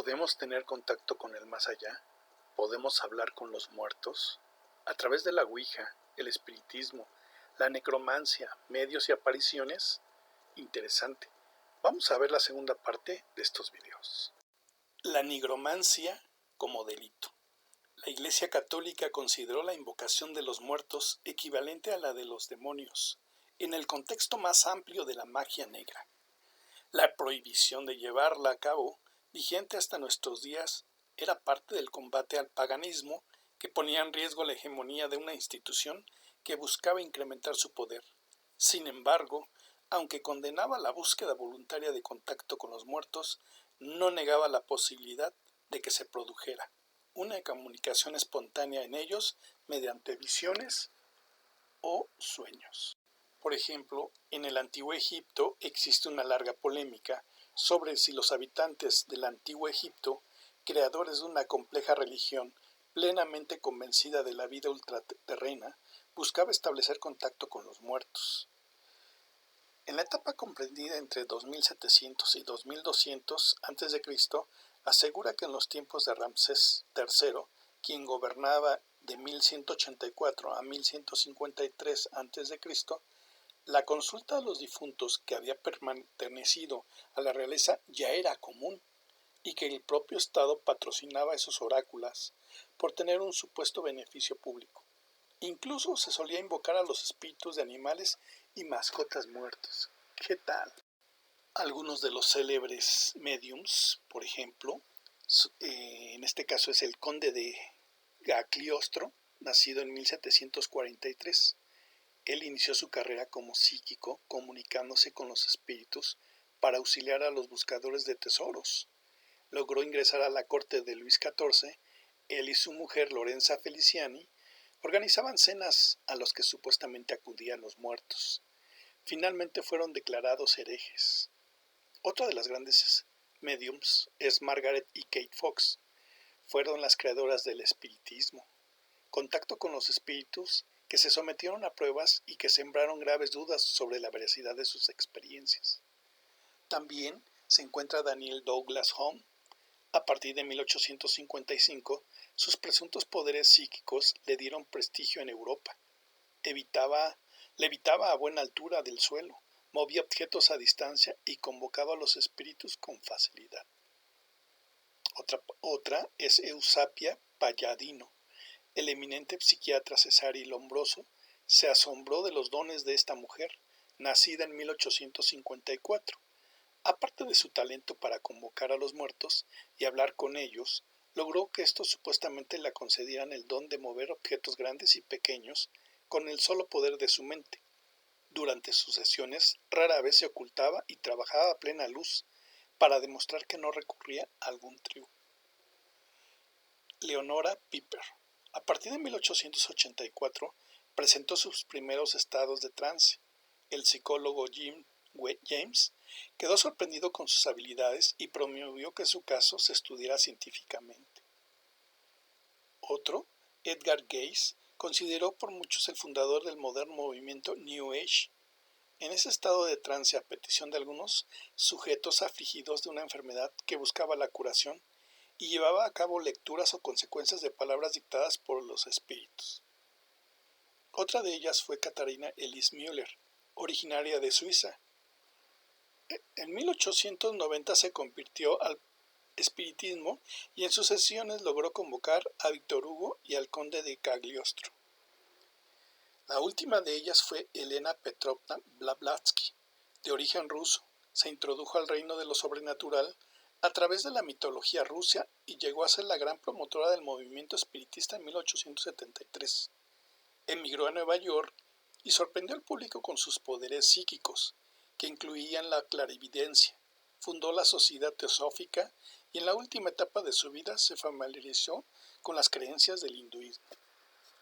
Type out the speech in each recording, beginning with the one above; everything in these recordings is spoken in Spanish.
¿Podemos tener contacto con el más allá? ¿Podemos hablar con los muertos? A través de la Ouija, el espiritismo, la necromancia, medios y apariciones. Interesante. Vamos a ver la segunda parte de estos videos. La nigromancia como delito. La Iglesia Católica consideró la invocación de los muertos equivalente a la de los demonios, en el contexto más amplio de la magia negra. La prohibición de llevarla a cabo, vigente hasta nuestros días, era parte del combate al paganismo que ponía en riesgo la hegemonía de una institución que buscaba incrementar su poder. Sin embargo, aunque condenaba la búsqueda voluntaria de contacto con los muertos, no negaba la posibilidad de que se produjera una comunicación espontánea en ellos mediante visiones o sueños. Por ejemplo, en el Antiguo Egipto existe una larga polémica sobre si los habitantes del Antiguo Egipto, creadores de una compleja religión plenamente convencida de la vida ultraterrena, buscaba establecer contacto con los muertos. En la etapa comprendida entre 2700 y 2200 a.C., asegura que en los tiempos de Ramsés III, quien gobernaba de 1184 a 1153 a.C., la consulta a los difuntos que había pertenecido a la realeza ya era común y que el propio Estado patrocinaba esos oráculos por tener un supuesto beneficio público. Incluso se solía invocar a los espíritus de animales y mascotas muertos. ¿Qué tal? Algunos de los célebres mediums, por ejemplo, en este caso es el conde de Cagliostro, nacido en 1743. Él inició su carrera como psíquico, comunicándose con los espíritus para auxiliar a los buscadores de tesoros. Logró ingresar a la corte de Luis XIV. Él y su mujer, Lorenza Feliciani, organizaban cenas a los que supuestamente acudían los muertos. Finalmente fueron declarados herejes. Otra de las grandes mediums es Margaret y Kate Fox. Fueron las creadoras del espiritismo. Contacto con los espíritus que se sometieron a pruebas y que sembraron graves dudas sobre la veracidad de sus experiencias. También se encuentra Daniel Douglas Home. A partir de 1855, sus presuntos poderes psíquicos le dieron prestigio en Europa. Levitaba a buena altura del suelo, movía objetos a distancia y convocaba a los espíritus con facilidad. Otra es Eusapia Palladino. El eminente psiquiatra Cesare Lombroso se asombró de los dones de esta mujer, nacida en 1854. Aparte de su talento para convocar a los muertos y hablar con ellos, logró que estos supuestamente le concedieran el don de mover objetos grandes y pequeños con el solo poder de su mente. Durante sus sesiones rara vez se ocultaba y trabajaba a plena luz para demostrar que no recurría a algún truco. Leonora Piper. A partir de 1884 presentó sus primeros estados de trance. El psicólogo Jim James quedó sorprendido con sus habilidades y promovió que su caso se estudiara científicamente. Otro, Edgar Cayce, consideró por muchos el fundador del moderno movimiento New Age. En ese estado de trance, a petición de algunos sujetos afligidos de una enfermedad que buscaba la curación, y llevaba a cabo lecturas o consecuencias de palabras dictadas por los espíritus. Otra de ellas fue Katharina Elise Müller, originaria de Suiza. En 1890 se convirtió al espiritismo y en sus sesiones logró convocar a Víctor Hugo y al conde de Cagliostro. La última de ellas fue Elena Petrovna Blavatsky, de origen ruso. Se introdujo al reino de lo sobrenatural a través de la mitología rusa y llegó a ser la gran promotora del movimiento espiritista en 1873. Emigró a Nueva York y sorprendió al público con sus poderes psíquicos, que incluían la clarividencia. Fundó la Sociedad Teosófica y en la última etapa de su vida se familiarizó con las creencias del hinduismo.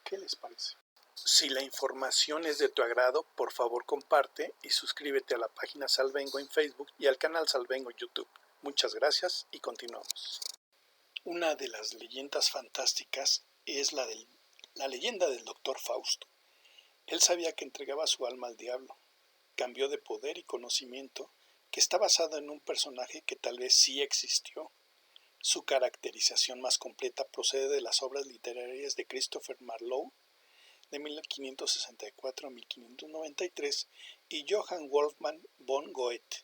¿Qué les parece? Si la información es de tu agrado, por favor comparte y suscríbete a la página Salvengo en Facebook y al canal Salvengo en YouTube. Muchas gracias y continuamos. Una de las leyendas fantásticas es la leyenda del Dr. Fausto. Él sabía que entregaba su alma al diablo. Cambió de poder y conocimiento que está basado en un personaje que tal vez sí existió. Su caracterización más completa procede de las obras literarias de Christopher Marlowe de 1564 a 1593 y Johann Wolfgang von Goethe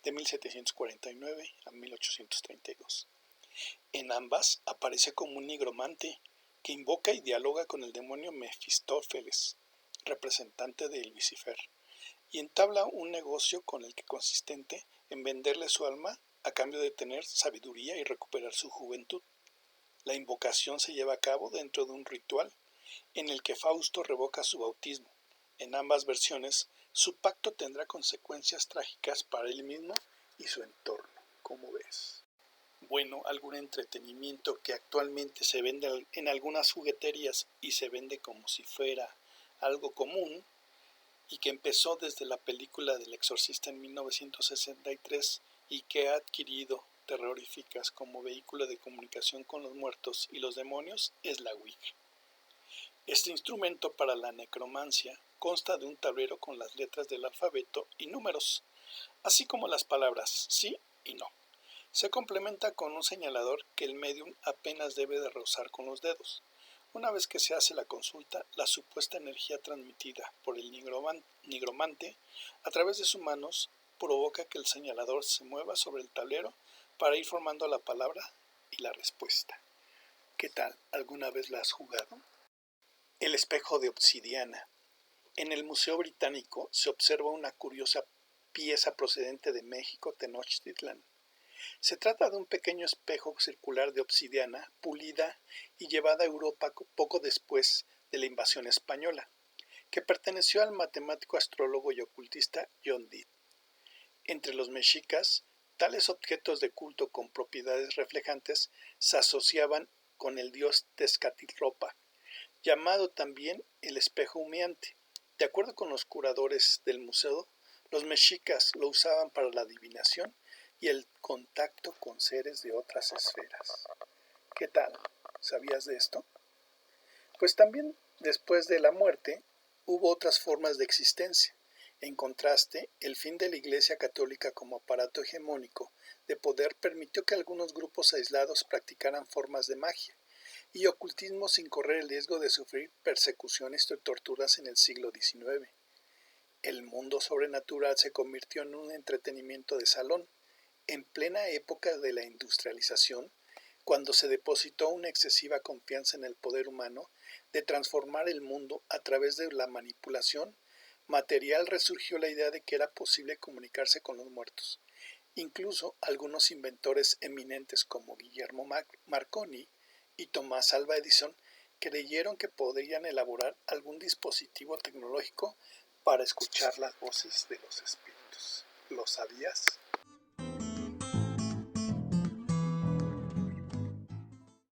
de 1749 a 1832. En ambas aparece como un nigromante que invoca y dialoga con el demonio Mefistófeles, representante de Lucifer, y entabla un negocio con el que consistente en venderle su alma a cambio de tener sabiduría y recuperar su juventud. La invocación se lleva a cabo dentro de un ritual en el que Fausto revoca su bautismo. En ambas versiones, su pacto tendrá consecuencias trágicas para él mismo y su entorno. ¿Cómo ves? Bueno, algún entretenimiento que actualmente se vende en algunas jugueterías y se vende como si fuera algo común y que empezó desde la película del Exorcista en 1963 y que ha adquirido terroríficas como vehículo de comunicación con los muertos y los demonios es la Ouija. Este instrumento para la necromancia consta de un tablero con las letras del alfabeto y números, así como las palabras sí y no. Se complementa con un señalador que el médium apenas debe de rozar con los dedos. Una vez que se hace la consulta, la supuesta energía transmitida por el nigromante a través de sus manos provoca que el señalador se mueva sobre el tablero para ir formando la palabra y la respuesta. ¿Qué tal? ¿Alguna vez la has jugado? El espejo de obsidiana. En el Museo Británico se observa una curiosa pieza procedente de México, Tenochtitlan. Se trata de un pequeño espejo circular de obsidiana pulida y llevada a Europa poco después de la invasión española, que perteneció al matemático, astrólogo y ocultista John Dee. Entre los mexicas, tales objetos de culto con propiedades reflejantes se asociaban con el dios Tezcatlipoca, llamado también el espejo humeante. De acuerdo con los curadores del museo, los mexicas lo usaban para la adivinación y el contacto con seres de otras esferas. ¿Qué tal? ¿Sabías de esto? Pues también después de la muerte hubo otras formas de existencia. En contraste, el fin de la Iglesia Católica como aparato hegemónico de poder permitió que algunos grupos aislados practicaran formas de magia y ocultismo sin correr el riesgo de sufrir persecuciones y torturas en el siglo XIX. El mundo sobrenatural se convirtió en un entretenimiento de salón, en plena época de la industrialización, cuando se depositó una excesiva confianza en el poder humano de transformar el mundo a través de la manipulación material, resurgió la idea de que era posible comunicarse con los muertos. Incluso algunos inventores eminentes como Guillermo Marconi y Tomás Alva Edison creyeron que podrían elaborar algún dispositivo tecnológico para escuchar las voces de los espíritus. ¿Lo sabías?